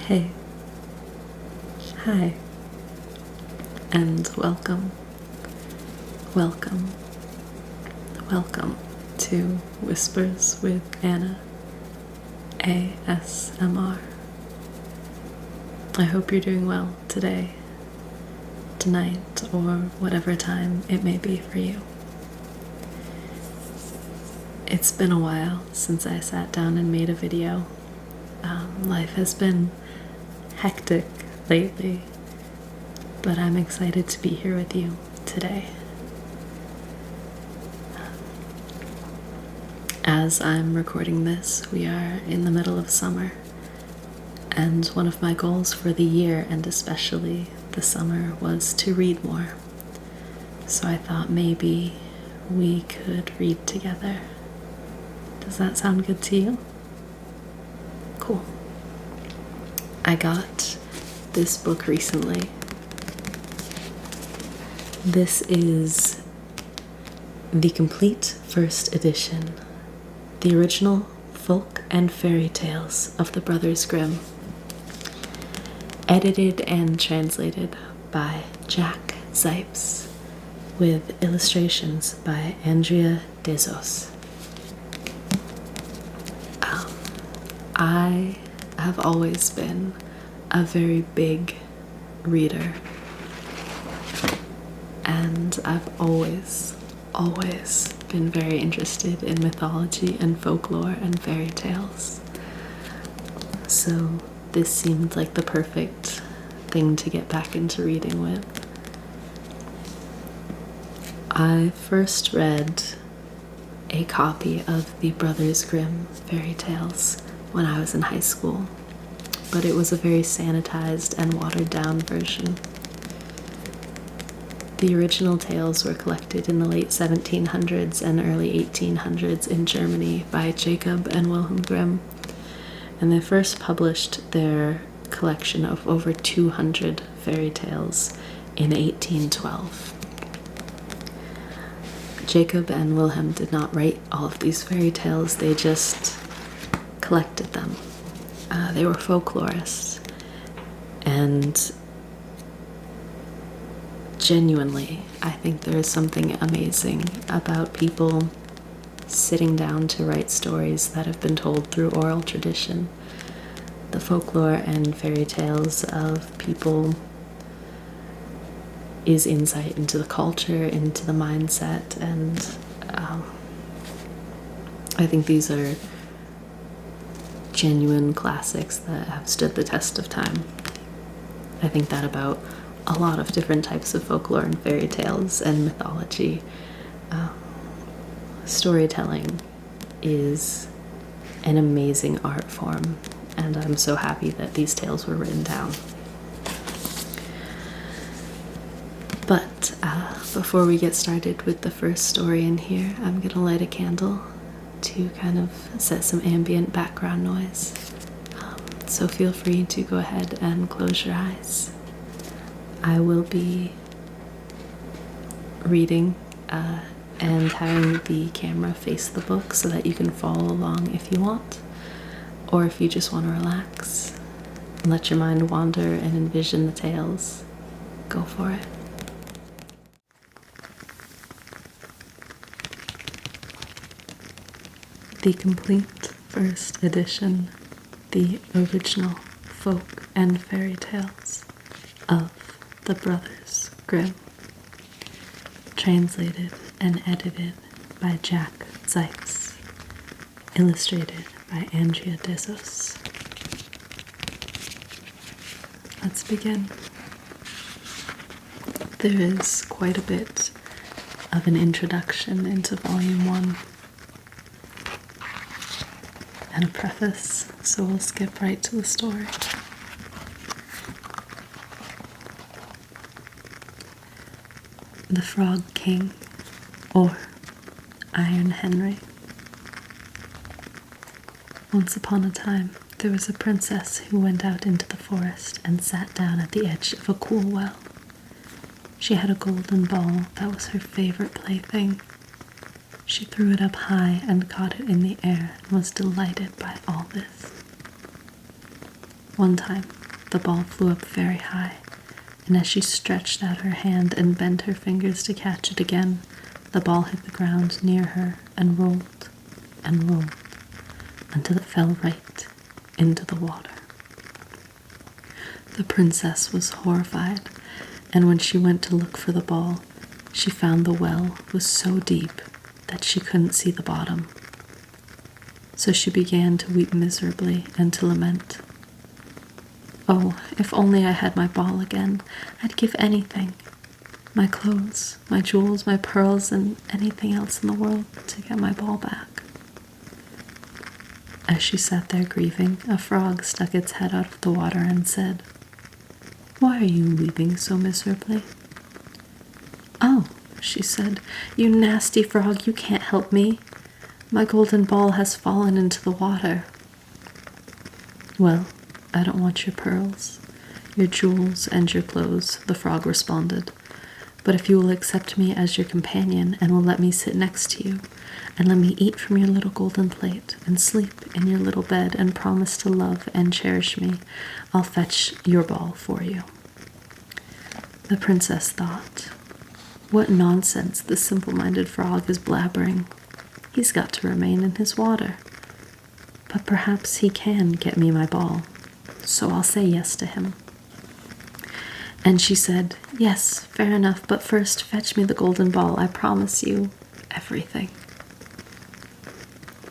Hey, hi, and welcome, welcome, welcome to Whispers with Anna ASMR. I hope you're doing well today, tonight, or whatever time it may be for you. It's been a while since I sat down and made a video. Life has been hectic lately, but I'm excited to be here with you today. As I'm recording this, we are in the middle of summer, and one of my goals for the year, and especially the summer, was to read more. So I thought maybe we could read together. Does that sound good to you? Cool. I got this book recently. This is the complete first edition, the original folk and fairy tales of the Brothers Grimm, edited and translated by Jack Zipes, with illustrations by Andrea Dezso. I have always been a very big reader, and I've always been very interested in mythology and folklore and fairy tales. So this seemed like the perfect thing to get back into reading with. I first read a copy of the Brothers Grimm fairy tales when I was in high school, but it was a very sanitized and watered down version. The original tales were collected in the late 1700s and early 1800s in Germany by Jacob and Wilhelm Grimm, and they first published their collection of over 200 fairy tales in 1812. Jacob and Wilhelm did not write all of these fairy tales, they just collected them. They were folklorists, and genuinely, I think there is something amazing about people sitting down to write stories that have been told through oral tradition. The folklore and fairy tales of people is insight into the culture, into the mindset, and I think these are genuine classics that have stood the test of time. I think that about a lot of different types of folklore and fairy tales and mythology. Storytelling is an amazing art form, and I'm so happy that these tales were written down. But before we get started with the first story in here, I'm gonna light a candle to kind of set some ambient background noise. So feel free to go ahead and close your eyes. I will be reading and having the camera face the book so that you can follow along if you want, or if you just want to relax and let your mind wander and envision the tales, go for it. The complete first edition, the original folk and fairy tales of the Brothers Grimm, translated and edited by Jack Zipes, illustrated by Andrea Dezso. Let's begin. There is quite a bit of an introduction into Volume 1 and a preface, so we'll skip right to the story. The Frog King, or Iron Henry. Once upon a time, there was a princess who went out into the forest and sat down at the edge of a cool well. She had a golden ball that was her favorite plaything. She threw it up high and caught it in the air and was delighted by all this. One time, the ball flew up very high, and as she stretched out her hand and bent her fingers to catch it again, the ball hit the ground near her and rolled until it fell right into the water. The princess was horrified, and when she went to look for the ball, she found the well was so deep that she couldn't see the bottom. So she began to weep miserably and to lament. "Oh, if only I had my ball again, I'd give anything. My clothes, my jewels, my pearls, and anything else in the world to get my ball back." As she sat there grieving, a frog stuck its head out of the water and said, "Why are you weeping so miserably?" "Oh," she said, "you nasty frog, you can't help me. My golden ball has fallen into the water." "Well, I don't want your pearls, your jewels, and your clothes," the frog responded. "But if you will accept me as your companion and will let me sit next to you, and let me eat from your little golden plate and sleep in your little bed and promise to love and cherish me, I'll fetch your ball for you." The princess thought, "What nonsense this simple-minded frog is blabbering. He's got to remain in his water. But perhaps he can get me my ball, so I'll say yes to him." And she said, "Yes, fair enough, but first fetch me the golden ball. I promise you everything."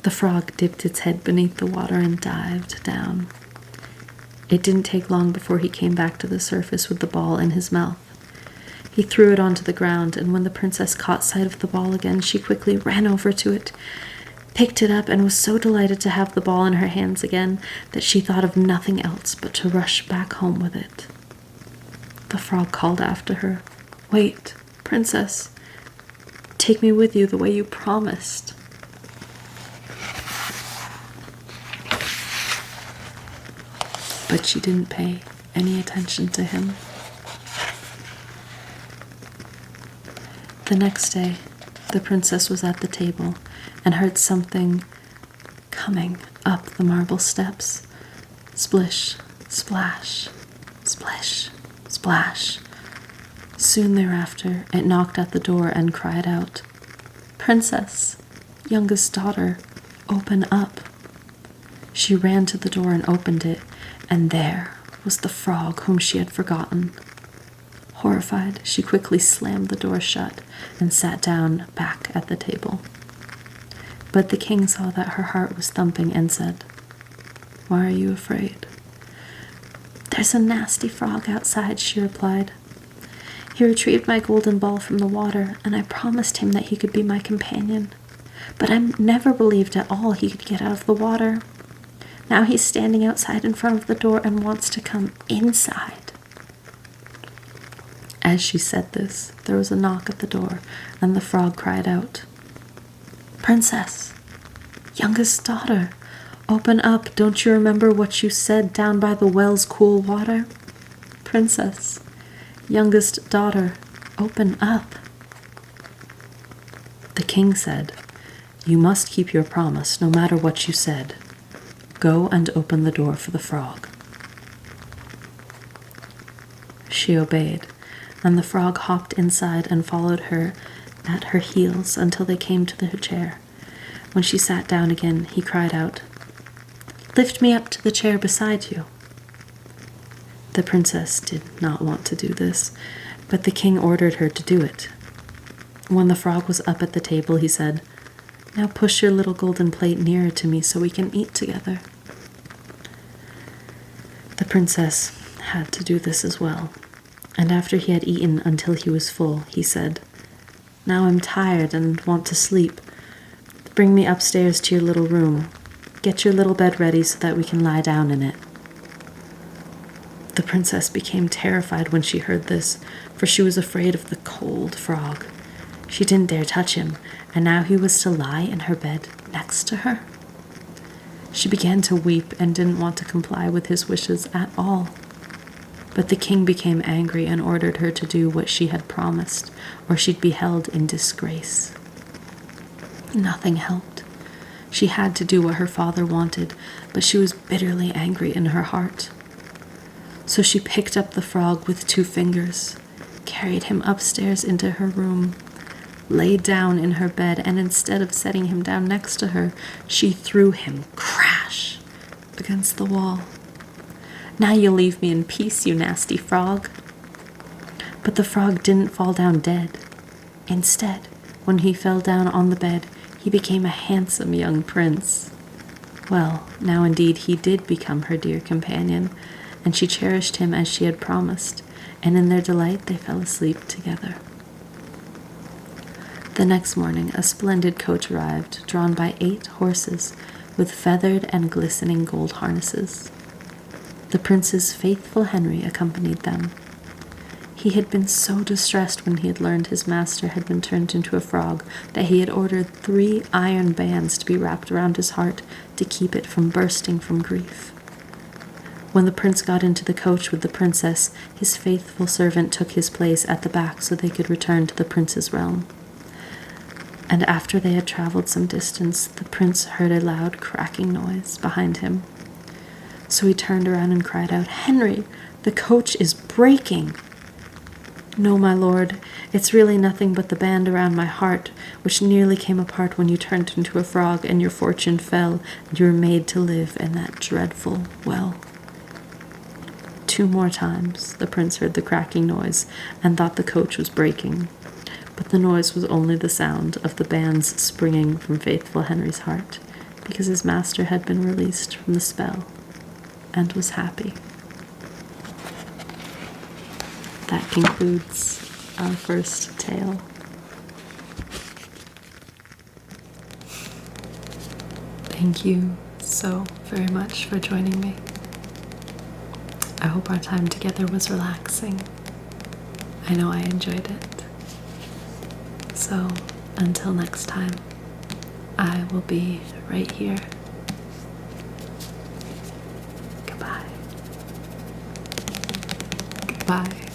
The frog dipped its head beneath the water and dived down. It didn't take long before he came back to the surface with the ball in his mouth. He threw it onto the ground, and when the princess caught sight of the ball again, she quickly ran over to it, picked it up, and was so delighted to have the ball in her hands again that she thought of nothing else but to rush back home with it. The frog called after her, "Wait, princess, take me with you the way you promised." But she didn't pay any attention to him. The next day, the princess was at the table and heard something coming up the marble steps. Splish, splash, splish, splash. Soon thereafter, it knocked at the door and cried out, "Princess, youngest daughter, open up." She ran to the door and opened it, and there was the frog whom she had forgotten. Horrified, she quickly slammed the door shut and sat down back at the table. But the king saw that her heart was thumping and said, "Why are you afraid?" "There's a nasty frog outside," she replied. "He retrieved my golden ball from the water, and I promised him that he could be my companion. But I never believed at all he could get out of the water. Now he's standing outside in front of the door and wants to come inside." As she said this, there was a knock at the door, and the frog cried out, "Princess, youngest daughter, open up. Don't you remember what you said down by the well's cool water? Princess, youngest daughter, open up." The king said, "You must keep your promise, no matter what you said. Go and open the door for the frog." She obeyed, and the frog hopped inside and followed her at her heels until they came to her chair. When she sat down again, he cried out, "Lift me up to the chair beside you." The princess did not want to do this, but the king ordered her to do it. When the frog was up at the table, he said, "Now push your little golden plate nearer to me so we can eat together." The princess had to do this as well, and after he had eaten until he was full, he said, "Now I'm tired and want to sleep. Bring me upstairs to your little room. Get your little bed ready so that we can lie down in it." The princess became terrified when she heard this, for she was afraid of the cold frog. She didn't dare touch him, and now he was to lie in her bed next to her. She began to weep and didn't want to comply with his wishes at all. But the king became angry and ordered her to do what she had promised, or she'd be held in disgrace. Nothing helped. She had to do what her father wanted, but she was bitterly angry in her heart. So she picked up the frog with 2 fingers, carried him upstairs into her room, laid down in her bed, and instead of setting him down next to her, she threw him, crash, against the wall. "Now you'll leave me in peace, you nasty frog." But the frog didn't fall down dead. Instead, when he fell down on the bed, he became a handsome young prince. Well, now indeed he did become her dear companion, and she cherished him as she had promised, and in their delight they fell asleep together. The next morning a splendid coach arrived, drawn by 8 horses, with feathered and glistening gold harnesses. The prince's faithful Henry accompanied them. He had been so distressed when he had learned his master had been turned into a frog that he had ordered 3 iron bands to be wrapped around his heart to keep it from bursting from grief. When the prince got into the coach with the princess, his faithful servant took his place at the back so they could return to the prince's realm. And after they had traveled some distance, the prince heard a loud cracking noise behind him. So he turned around and cried out, "Henry, the coach is breaking!" "No, my lord, it's really nothing but the band around my heart, which nearly came apart when you turned into a frog and your fortune fell, and you were made to live in that dreadful well." 2 more times the prince heard the cracking noise and thought the coach was breaking, but the noise was only the sound of the bands springing from faithful Henry's heart, because his master had been released from the spell and was happy. That concludes our first tale. Thank you so very much for joining me. I hope our time together was relaxing. I know I enjoyed it. So, until next time, I will be right here. Goodbye. Goodbye.